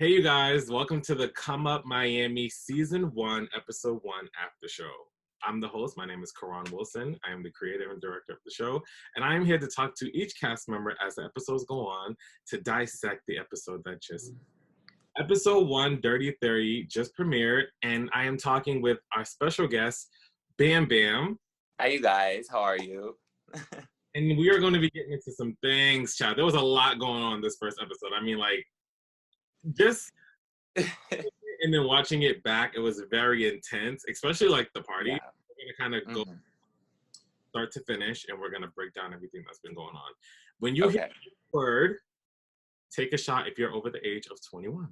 Hey, you guys, welcome to the Come Up Miami Season 1, Episode 1 After Show. I'm the host. My name is KARON Wilson. I am the creator and director of the show, and I am here to talk to each cast member as the episodes go on to dissect the episode that just. Episode 1, Dirty 30, just premiered, and I am talking with our special guest, Bam Bam. Hi, you guys. How are you? And we are going to be getting into some things, child. There was a lot going on this first episode. I mean, like, just and then watching it back, it was very intense, especially like the party. Yeah. We're gonna kind of go start to finish, and we're gonna break down everything that's been going on. When you hear the word, take a shot if you're over the age of 21.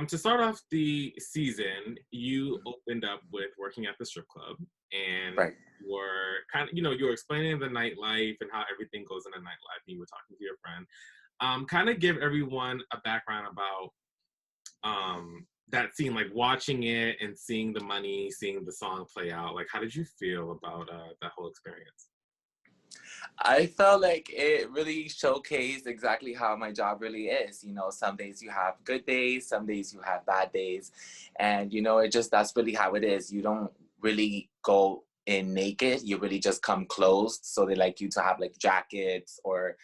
To start off the season, you opened up with working at the strip club, and you were kind of, you were explaining the nightlife and how everything goes in the nightlife, and you were talking to your friend. Kind of give everyone a background about that scene, like watching it and seeing the money, seeing the song play out. Like, how did you feel about that whole experience? I felt like it really showcased exactly how my job really is. Some days you have good days, some days you have bad days. And, that's really how it is. You don't really go in naked. You really just come closed. So they like you to have like jackets or,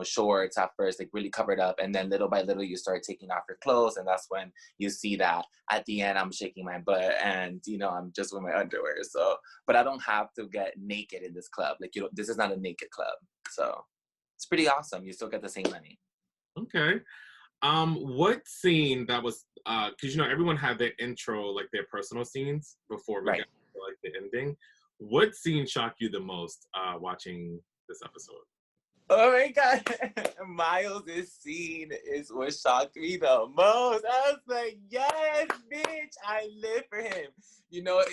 shorts at first, like really covered up. And then little by little, you start taking off your clothes. And that's when you see that at the end, I'm shaking my butt and, I'm just with my underwear. So, but I don't have to get naked in this club. Like, this is not a naked club. So it's pretty awesome. You still get the same money. Okay. What scene that was, cause everyone had their intro, like their personal scenes before we got to like the ending. What scene shocked you the most, watching this episode? Oh my God, Miles' scene is what shocked me the most. I was like, yes, bitch, I live for him.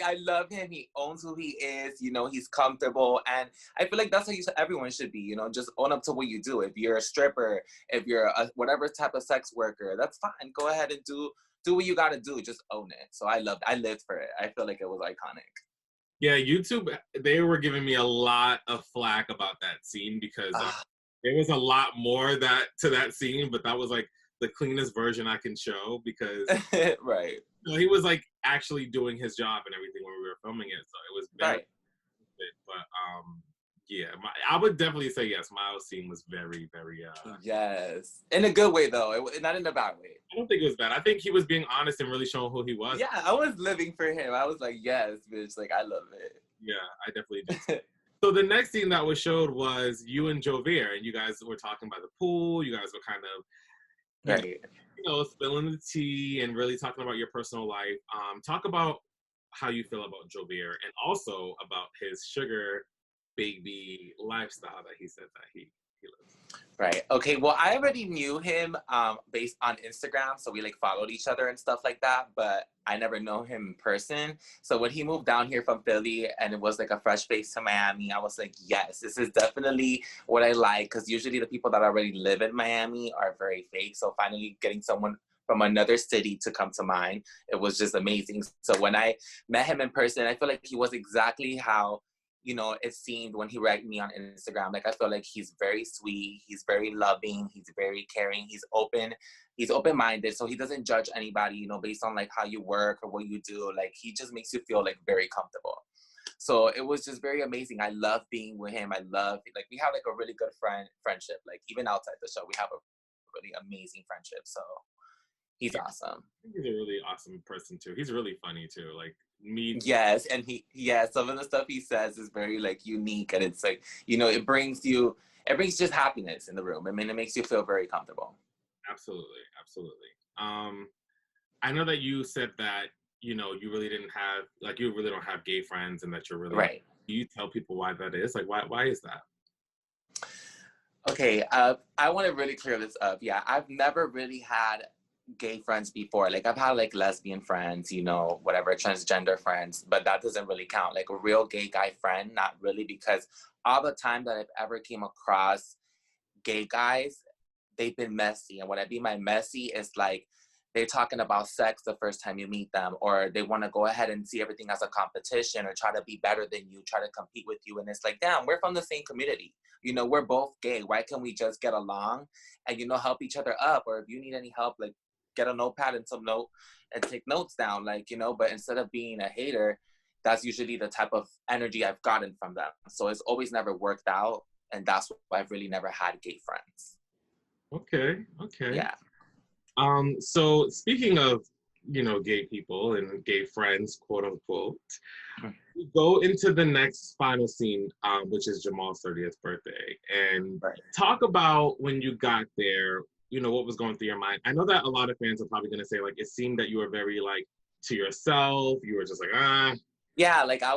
I love him. He owns who he is. He's comfortable. And I feel like that's how everyone should be, just own up to what you do. If you're a stripper, if you're whatever type of sex worker, that's fine. Go ahead and do what you got to do. Just own it. So I lived for it. I feel like it was iconic. Yeah, YouTube, they were giving me a lot of flack about that scene because there was a lot more to that scene, but that was like the cleanest version I can show because he was like actually doing his job and everything when we were filming it, so it was very but yeah, I would definitely say yes, Miles' scene was very, very yes, in a good way though, not in a bad way. I don't think it was bad. I think he was being honest and really showing who he was. Yeah, I was living for him. I was like, yes, bitch, like I love it. Yeah, I definitely did. So the next scene that was showed was you and Jovier, and you guys were talking by the pool. You guys were kind of, spilling the tea and really talking about your personal life. Talk about how you feel about Jovier and also about his sugar baby lifestyle that he said that he lives. Right. Okay. Well, I already knew him based on Instagram, so we like followed each other and stuff like that. But I never know him in person. So when he moved down here from Philly and it was like a fresh face to Miami, I was like, yes, this is definitely what I like. Because usually the people that already live in Miami are very fake. So finally getting someone from another city to come to mine, it was just amazing. So when I met him in person, I feel like he was exactly how it seemed when he read me on Instagram. Like, I feel like he's very sweet, he's very loving, he's very caring, he's open-minded, so he doesn't judge anybody, based on like how you work or what you do. Like, he just makes you feel like very comfortable. So it was just very amazing. I love being with him. We have like a really good friendship. Like, even outside the show, we have a really amazing friendship. So he's awesome. He's a really awesome person too. He's really funny too. Like, yes, and some of the stuff he says is very like unique, and it's like, it brings just happiness in the room. I mean, it makes you feel very comfortable. Absolutely. I know that you said that you really didn't have, like, you really don't have gay friends, and that you're really right. Do you tell people why that is? Like, why is that? Okay, I want to really clear this up. Yeah, I've never really had gay friends before. Like, I've had like lesbian friends, whatever, transgender friends, but that doesn't really count. Like a real gay guy friend, not really, because all the time that I've ever came across gay guys, they've been messy. And what I mean by messy is like, they're talking about sex the first time you meet them, or they want to go ahead and see everything as a competition or try to be better than you, try to compete with you. And it's like, damn, we're from the same community. We're both gay. Why can't we just get along and, help each other up? Or if you need any help, like, get a notepad and some note and take notes down, like, you know, but instead of being a hater, that's usually the type of energy I've gotten from them. So it's always never worked out. And that's why I've really never had gay friends. Okay. Okay. Yeah. So speaking of, you know, gay people and gay friends, quote unquote, we go into the next final scene, which is Jamal's 30th birthday. And talk about when you got there, you know, what was going through your mind. I know that a lot of fans are probably going to say, like, it seemed that you were very, like, to yourself. You were just like, ah. Yeah, like I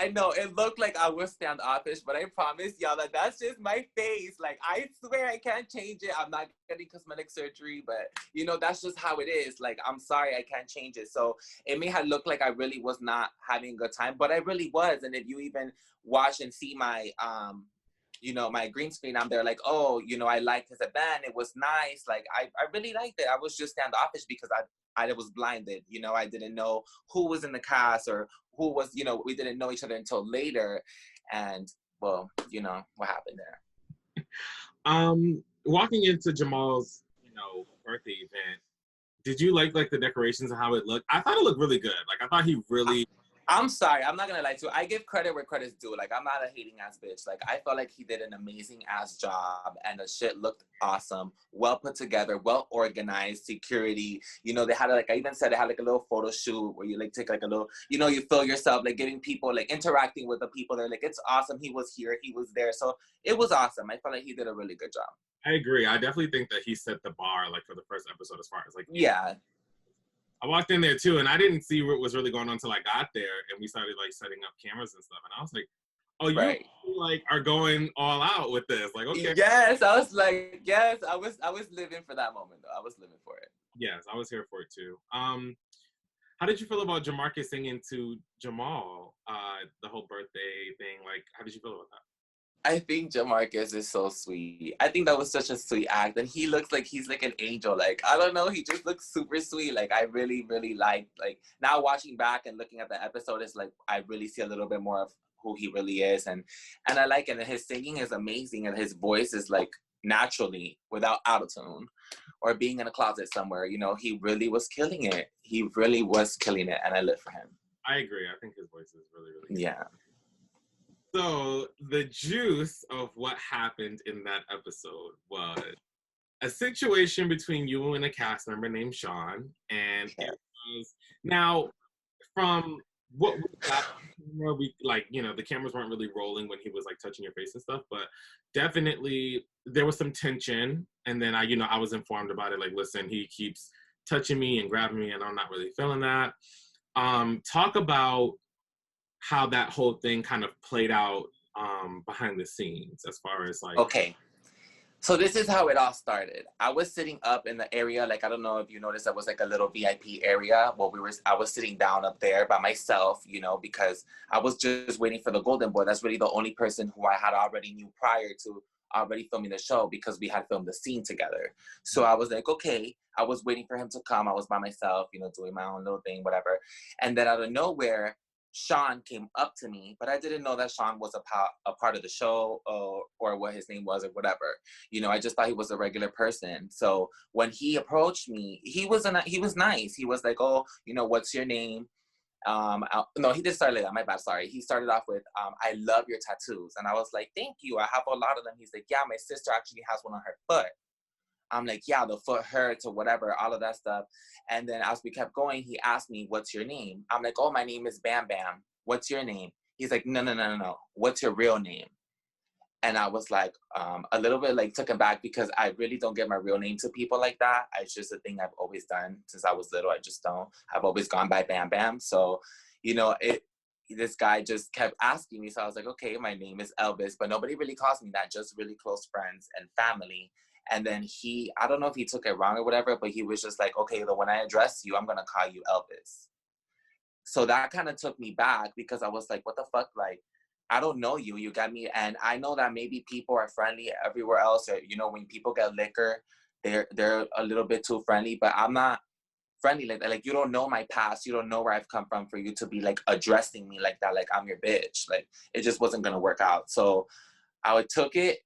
know it looked like I was standoffish, but I promise y'all that that's just my face. Like, I swear I can't change it. I'm not getting cosmetic surgery, but you know, that's just how it is. Like, I'm sorry, I can't change it. So it may have looked like I really was not having a good time, but I really was. And if you even watch and see my, you know, my green screen, I'm there like, oh, you know, I liked his event. It was nice. Like, I really liked it. I was just standoffish because I was blinded. You know, I didn't know who was in the cast or who was, you know, we didn't know each other until later. And, well, you know, what happened there. Walking into Jamal's, you know, birthday event, did you like the decorations and how it looked? I thought it looked really good. Like, I thought he really... I'm sorry, I'm not gonna lie to you. I give credit where credit's due. Like, I'm not a hating ass bitch. Like, I felt like he did an amazing ass job and the shit looked awesome. Well put together, well organized, security. You know, they had like, I even said they had like a little photo shoot where you like take like a little, you know, you feel yourself like giving people, like interacting with the people. They're like, it's awesome. He was here, he was there. So it was awesome. I felt like he did a really good job. I agree. I definitely think that he set the bar like for the first episode as far as like... Yeah. I walked in there too, and I didn't see what was really going on until I got there, and we started like setting up cameras and stuff. And I was like, "Oh, you like are going all out with this?" Like, okay. Yes, I was like, yes, I was living for that moment though. I was living for it. Yes, I was here for it too. How did you feel about Jamarcus singing to Jamal? The whole birthday thing. Like, how did you feel about that? I think Jamarcus is so sweet. I think that was such a sweet act. And he looks like he's like an angel. Like, I don't know, he just looks super sweet. Like, I really, really like now watching back and looking at the episode, it's like, I really see a little bit more of who he really is. And I like it. And his singing is amazing. And his voice is like naturally without autotune or being in a closet somewhere. You know, he really was killing it. He really was killing it. And I live for him. I agree. I think his voice is really, really good. Yeah. So the juice of what happened in that episode was a situation between you and a cast member named Sean, and it was, now from what we got, we like, you know, the cameras weren't really rolling when he was like touching your face and stuff, but definitely there was some tension. And then I was informed about it. Like, listen, he keeps touching me and grabbing me, and I'm not really feeling that. Talk about how that whole thing kind of played out behind the scenes as far as like... Okay. So this is how it all started. I was sitting up in the area, like, I don't know if you noticed, that was like a little VIP area. Well, I was sitting down up there by myself, you know, because I was just waiting for the Golden Boy. That's really the only person who I had already knew prior to already filming the show, because we had filmed the scene together. So I was like, okay, I was waiting for him to come. I was by myself, you know, doing my own little thing, whatever. And then out of nowhere, Sean came up to me, but I didn't know that Sean was a part of the show or what his name was or whatever. You know, I just thought he was a regular person. So when he approached me, he was nice. He was like, oh, you know, what's your name? No, he didn't start like that. My bad. Sorry. He started off with, I love your tattoos. And I was like, thank you. I have a lot of them. He's like, yeah, my sister actually has one on her foot. I'm like, yeah, the foot hurts or whatever, all of that stuff. And then as we kept going, he asked me, what's your name? I'm like, oh, my name is Bam Bam. What's your name? He's like, no. What's your real name? And I was like, a little bit like taken back, because I really don't give my real name to people like that. It's just a thing I've always done since I was little. I just don't. I've always gone by Bam Bam. So, you know, this guy just kept asking me. So I was like, okay, my name is Elvis, but nobody really calls me that, just really close friends and family. And then I don't know if he took it wrong or whatever, but he was just like, okay, when I address you, I'm going to call you Elvis. So that kind of took me back, because I was like, what the fuck? Like, I don't know you. You got me. And I know that maybe people are friendly everywhere else. Or, you know, when people get liquor, they're a little bit too friendly, but I'm not friendly like that. Like, you don't know my past. You don't know where I've come from for you to be like addressing me like that. Like, I'm your bitch. Like, it just wasn't going to work out. So I took it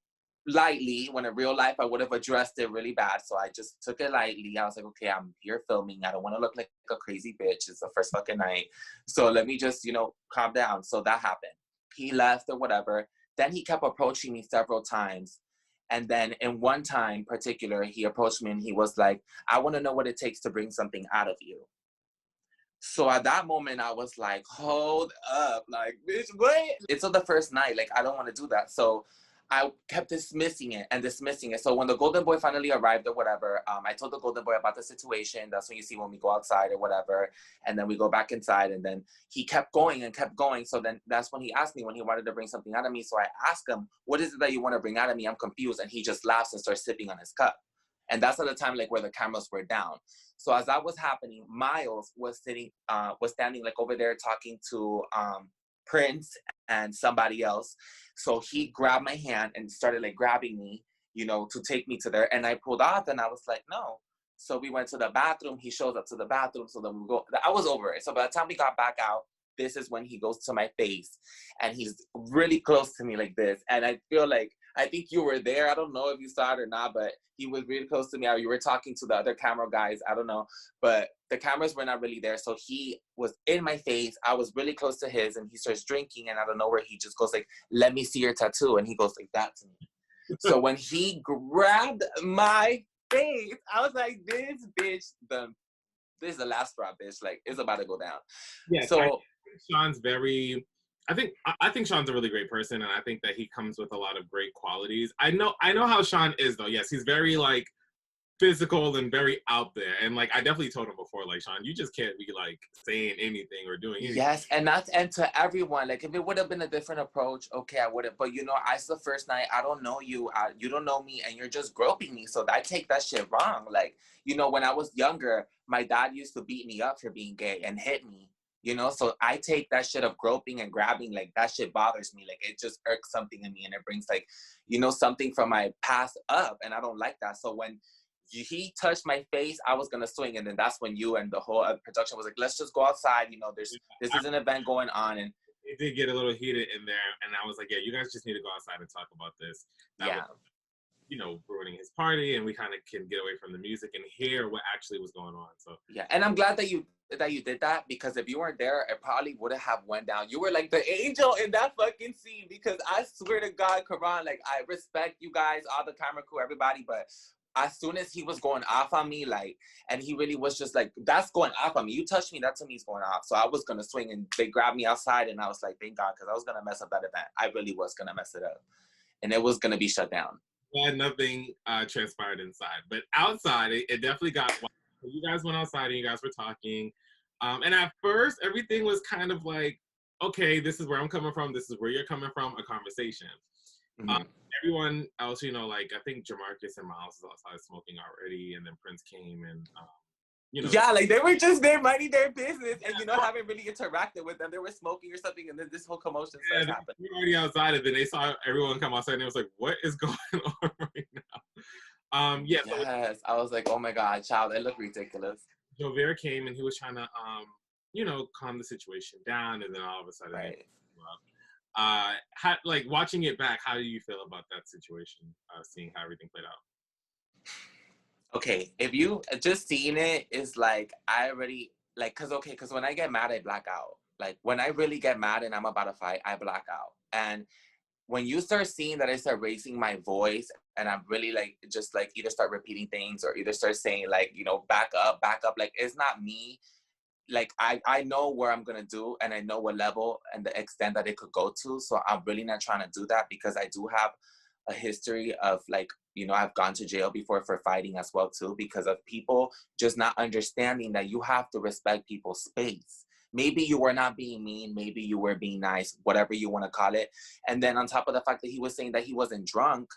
lightly, when in real life I would have addressed it really bad. So I just took it lightly. I was like, okay, I'm here filming. I don't want to look like a crazy bitch. It's the first fucking night. So let me just, you know, calm down. So that happened. He left or whatever. Then he kept approaching me several times. And then in one time particular, he approached me and he was like, I want to know what it takes to bring something out of you. So at that moment, I was like, hold up, like, bitch, what? It's on the first night, like, I don't want to do that. So I kept dismissing it and dismissing it. So when the golden boy finally arrived or whatever, I told the golden boy about the situation. That's when you see when we go outside or whatever. And then we go back inside and then he kept going and kept going. So then that's when he asked me when he wanted to bring something out of me. So I asked him, what is it that you want to bring out of me? I'm confused. And he just laughs and starts sipping on his cup. And that's at the time, like, where the cameras were down. So as that was happening, Miles was standing like over there talking to Prince and somebody else. So he grabbed my hand and started like grabbing me, you know, to take me to there. And I pulled off and I was like, no. So we went to the bathroom. He shows up to the bathroom. So then we go, I was over it. So by the time we got back out, this is when he goes to my face and he's really close to me like this. And I feel like, I think you were there. I don't know if you saw it or not, but he was really close to me. Or you were talking to the other camera guys. I don't know, but the cameras were not really there. So he was in my face. I was really close to his and he starts drinking. And out of nowhere, he just goes like, let me see your tattoo. And he goes like that to me. So when he grabbed my face, I was like, this bitch, this is the last straw, bitch. Like, it's about to go down. Yeah, so Sean's very, I think Sean's a really great person, and I think that he comes with a lot of great qualities. I know how Sean is, though. Yes, he's very like physical and very out there, and like I definitely told him before, like, Sean, you just can't be like saying anything or doing anything. Yes, and to everyone. Like, if it would have been a different approach, okay, I would have. But you know, it's the first night. I don't know you. You don't know me, and you're just groping me. So I take that shit wrong. Like, you know, when I was younger, my dad used to beat me up for being gay and hit me. You know, so I take that shit of groping and grabbing, like, that shit bothers me. Like, it just irks something in me, and it brings, like, you know, something from my past up, and I don't like that. So when he touched my face, I was gonna swing, and then that's when you and the whole production was like, let's just go outside. You know, this is an event going on, and it did get a little heated in there, and I was like, yeah, you guys just need to go outside and talk about this. That was, you know, ruining his party, and we kind of can get away from the music and hear what actually was going on. So yeah, and I'm glad that you did that, because if you weren't there, it probably would have went down. You were like the angel in that fucking scene, because I swear to God, KARON, like, I respect you guys, all the camera crew, everybody, but as soon as he was going off on me, like, and he really was just like, that's going off on me. You touched me, that to me is going off. So I was gonna swing, and they grabbed me outside, and I was like, thank God, because I was gonna mess up that event. I really was gonna mess it up, and it was gonna be shut down. Well, nothing transpired inside, but outside, it definitely got wild. You guys went outside and you guys were talking. And at first, everything was kind of like, okay, this is where I'm coming from. This is where you're coming from, a conversation. Mm-hmm. Everyone else, you know, like, I think Jamarcus and Miles was outside smoking already. And then Prince came and, you know. Yeah, like, they were just there minding their business and, you know, haven't really interacted with them. They were smoking or something, and then this whole commotion starts happening. They were already outside, and then they saw everyone come outside, and it was like, what is going on right now? Yes, I was like, oh my God, child, it looked ridiculous. Jover came, and he was trying to, you know, calm the situation down, and then all of a sudden, right. How, like, watching it back, how do you feel about that situation, seeing how everything played out? Okay, if you just seeing it is like, I already, like, because when I get mad, I black out. Like, when I really get mad and I'm about to fight, I black out. And when you start seeing that I start raising my voice, and I'm really like, just like, either start repeating things or either start saying, like, you know, back up, like, it's not me. Like, I know where I'm gonna do, and I know what level and the extent that it could go to. So I'm really not trying to do that, because I do have a history of, like, you know, I've gone to jail before for fighting as well too, because of people just not understanding that you have to respect people's space. Maybe you were not being mean, maybe you were being nice, whatever you want to call it. And then on top of the fact that he was saying that he wasn't drunk,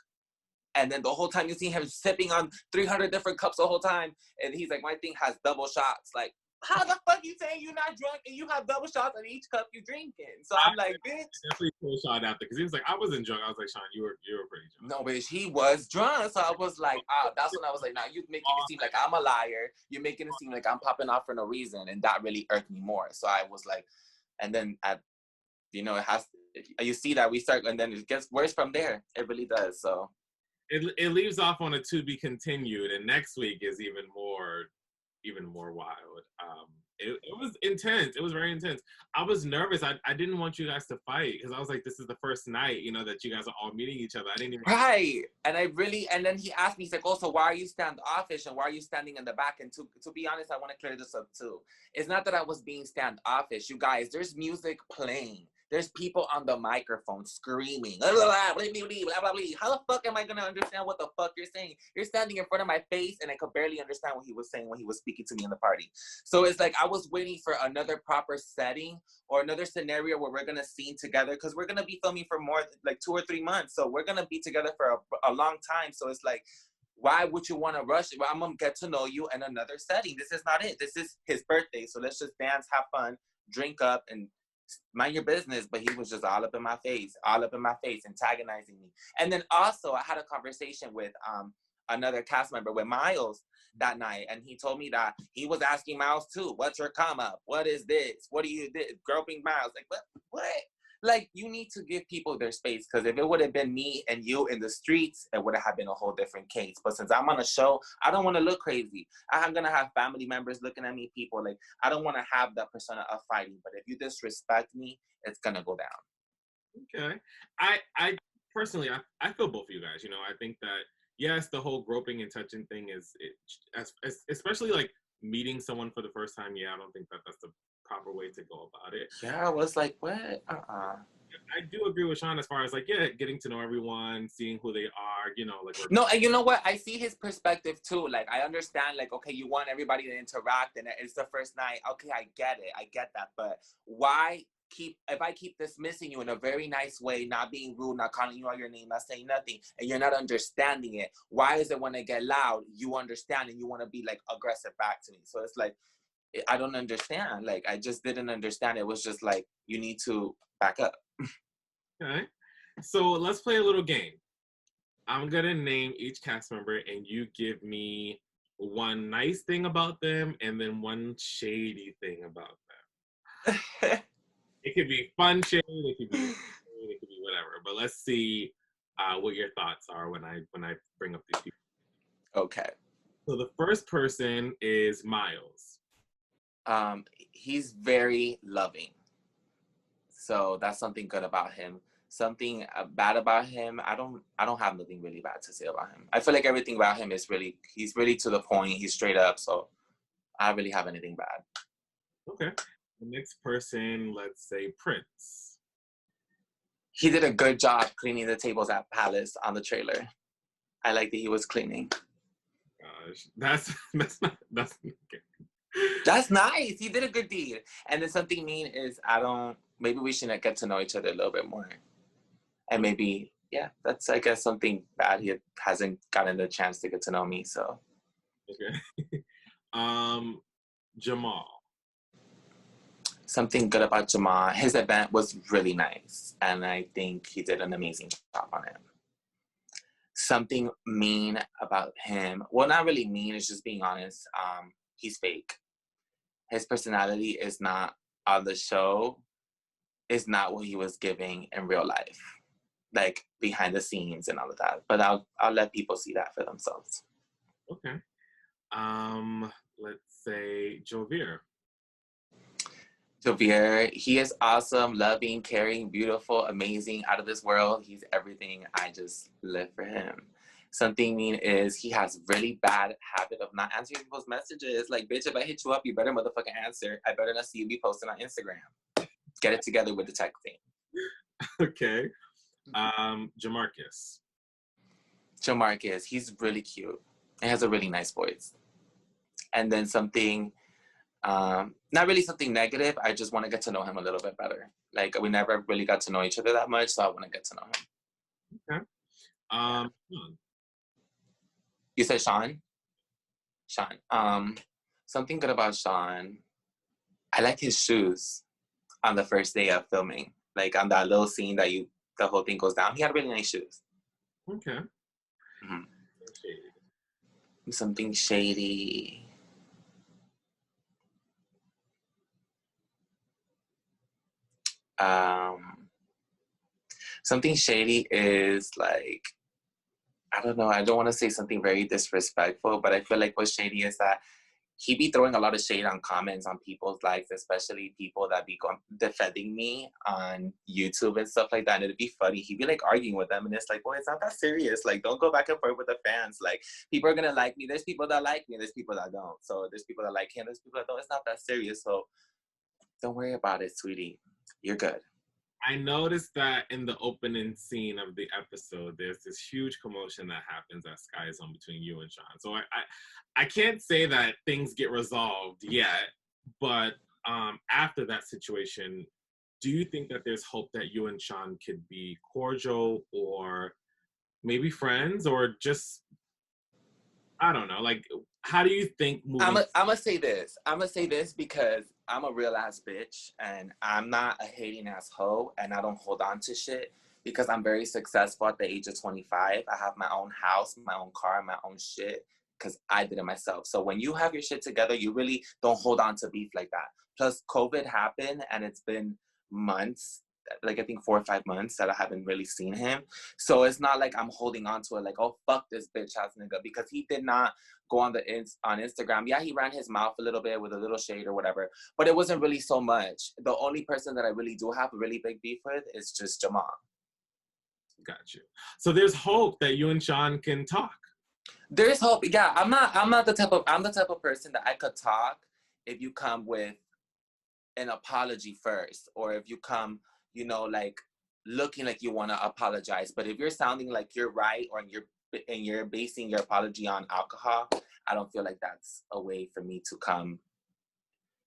and then the whole time you see him sipping on 300 different cups the whole time, and he's like, my thing has double shots. Like, how the fuck you saying you're not drunk and you have double shots on each cup you drinking? So I'm like, bitch. Definitely pull Sean out there, because he was like, I wasn't drunk. I was like, Sean, you were pretty drunk. No, bitch, he was drunk. So I was like, that's when I was like, now you're making it seem like I'm a liar. You're making it seem like I'm popping off for no reason, and that really irked me more. So I was like, and then you know, you see that we start, and then it gets worse from there. It really does. So it leaves off on a to be continued, and next week is even more wild. It was intense. It was very intense. I was nervous. I didn't want you guys to fight because I was like, this is the first night, that you guys are all meeting each other. I didn't even. Right. And then he asked me, he's like, oh, so why are you standoffish and why are you standing in the back? And to be honest, I want to clear this up too. It's not that I was being standoffish. You guys, there's music playing. There's people on the microphone screaming. Blah, blah, blah, blah, blah, blah, blah, blah. How the fuck am I going to understand what the fuck you're saying? You're standing in front of my face and I could barely understand what he was saying when he was speaking to me in the party. So it's like I was waiting for another proper setting or another scenario where we're going to scene together because we're going to be filming for more like 2 or 3 months. So we're going to be together for a long time. So it's like, why would you want to rush it? Well, I'm going to get to know you in another setting. This is not it. This is his birthday. So let's just dance, have fun, drink up, and mind your business. But he was just all up in my face, antagonizing me. And then also I had a conversation with another cast member with Miles that night, and he told me that he was asking Miles too, what's your come up? What is this? What do you do? Groping Miles. Like, what? Like, you need to give people their space, because if it would have been me and you in the streets, it would have been a whole different case. But since I'm on a show, I don't want to look crazy. I'm going to have family members looking at me, people. Like, I don't want to have that persona of fighting. But if you disrespect me, it's going to go down. Okay. I personally, I feel both of you guys. I think that, yes, the whole groping and touching thing especially like meeting someone for the first time. Yeah, I don't think that's the proper way to go about it. Yeah, I was like, what? I do agree with Sean as far as like, yeah, getting to know everyone, seeing who they are, like. No, and you know what? I see his perspective too. Like, I understand, like, okay, you want everybody to interact and it's the first night. Okay, I get it. I get that. But why if I keep dismissing you in a very nice way, not being rude, not calling you out your name, not saying nothing, and you're not understanding it, why is it when I get loud, you understand and you want to be like aggressive back to me? So it's like, I don't understand. Like, I just didn't understand. It was just like, you need to back up. Okay. So let's play a little game. I'm going to name each cast member and you give me one nice thing about them and then one shady thing about them. It could be fun shade, it could be whatever. But let's see what your thoughts are when I bring up these people. Okay. So the first person is Miles. He's very loving. So that's something good about him. Something bad about him, I don't have nothing really bad to say about him. I feel like everything about him is he's really to the point. He's straight up. So I don't really have anything bad. Okay. The next person, let's say Prince. He did a good job cleaning the tables at Palace on the trailer. I like that he was cleaning. Gosh, that's okay. That's nice. He did a good deed. And then something mean is maybe we should get to know each other a little bit more. And maybe, yeah, that's, I guess, something bad. He hasn't gotten the chance to get to know me, so. Okay. Jamal. Something good about Jamal. His event was really nice. And I think he did an amazing job on it. Something mean about him. Well, not really mean. It's just being honest. He's fake. His personality is not on the show. Is not what he was giving in real life. Like behind the scenes and all of that. But I'll let people see that for themselves. Okay. Let's say Javier. Javier, he is awesome, loving, caring, beautiful, amazing, out of this world. He's everything. I just live for him. Something mean is he has really bad habit of not answering people's messages. Like, bitch, if I hit you up, you better motherfucking answer. I better not see you be posting on Instagram. Get it together with the texting. Okay. Jamarcus. Jamarcus, he's really cute. He has a really nice voice. And then something, not really something negative. I just want to get to know him a little bit better. Like, we never really got to know each other that much, so I want to get to know him. Okay. You said Sean? Sean. Something good about Sean. I like his shoes on the first day of filming. Like, on that little scene that the whole thing goes down. He had really nice shoes. Okay. Mm-hmm. Something shady. Something shady is like, I don't know. I don't want to say something very disrespectful, but I feel like what's shady is that he be throwing a lot of shade on comments on people's likes, especially people that be defending me on YouTube and stuff like that. And it'd be funny. He'd be like arguing with them, and it's like, boy, it's not that serious. Like, don't go back and forth with the fans. Like, people are gonna like me. There's people that like me. There's people that don't. So there's people that like him. There's people that don't. It's not that serious. So don't worry about it, sweetie. You're good. I noticed that in the opening scene of the episode, there's this huge commotion that happens at Sky Zone between you and Sean. So I can't say that things get resolved yet, but after that situation, do you think that there's hope that you and Sean could be cordial or maybe friends or just, I don't know, like, how do you think I'm gonna say this. I'm gonna say this because I'm a real ass bitch and I'm not a hating ass hoe and I don't hold on to shit because I'm very successful at the age of 25. I have my own house, my own car, my own shit because I did it myself. So when you have your shit together, you really don't hold on to beef like that. Plus COVID happened and it's been months, like I think 4 or 5 months that I haven't really seen him. So it's not like I'm holding on to it like, oh, fuck this bitch ass nigga, because he did not go on Instagram. Yeah, he ran his mouth a little bit with a little shade or whatever, but it wasn't really so much. The only person that I really do have a really big beef with is just Jamal. Got you. So there's hope that you and Sean can talk. There's hope. Yeah, I'm the type of person that I could talk if you come with an apology first, or if you come, you know, like looking like you want to apologize. But if you're sounding like you're right or you're basing your apology on alcohol, I don't feel like that's a way for me to come,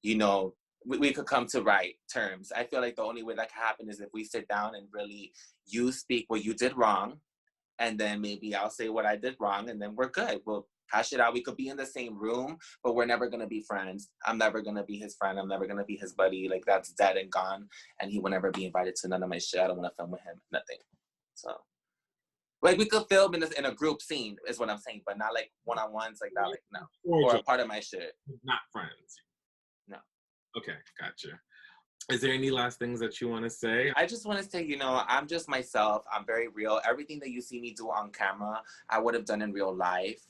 you know, we could come to right terms. I feel like the only way that can happen is if we sit down and really you speak what you did wrong, and then maybe I'll say what I did wrong, and then we're good. We'll hash it out. We could be in the same room, but we're never going to be friends. I'm never going to be his friend. I'm never going to be his buddy. Like, that's dead and gone. And he will never be invited to none of my shit. I don't want to film with him. Nothing. So, like, we could film in a group scene is what I'm saying, but not like one-on-ones like that. Like, no. Or a part of my shit. Not friends. No. Okay, gotcha. Is there any last things that you want to say? I just want to say, you know, I'm just myself. I'm very real. Everything that you see me do on camera, I would have done in real life.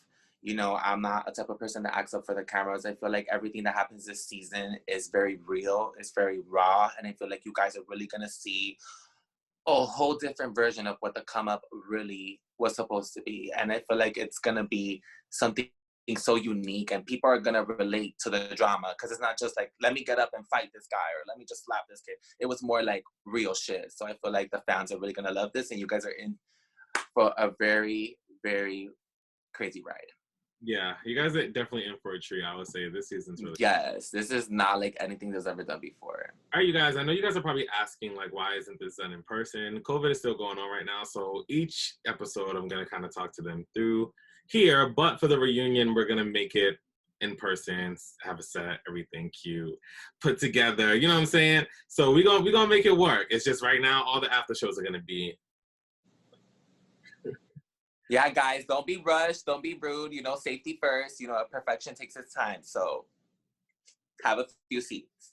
You know, I'm not a type of person that acts up for the cameras. I feel like everything that happens this season is very real. It's very raw. And I feel like you guys are really going to see a whole different version of what the come up really was supposed to be. And I feel like it's going to be something so unique and people are going to relate to the drama because it's not just like, let me get up and fight this guy or let me just slap this kid. It was more like real shit. So I feel like the fans are really going to love this and you guys are in for a very, very crazy ride. Yeah, you guys are definitely in for a treat. I would say this season's really Yes, this is not like anything that's ever done before. All right, you guys, I know you guys are probably asking, like, why isn't this done in person? COVID is still going on right now, so each episode I'm going to kind of talk to them through here, but for the reunion, we're going to make it in person, have a set, everything cute, put together, you know what I'm saying? So we're gonna make it work. It's just right now, all the after shows are going to be... Yeah, guys, don't be rushed, don't be rude, you know, safety first, you know, perfection takes its time, so have a few seats.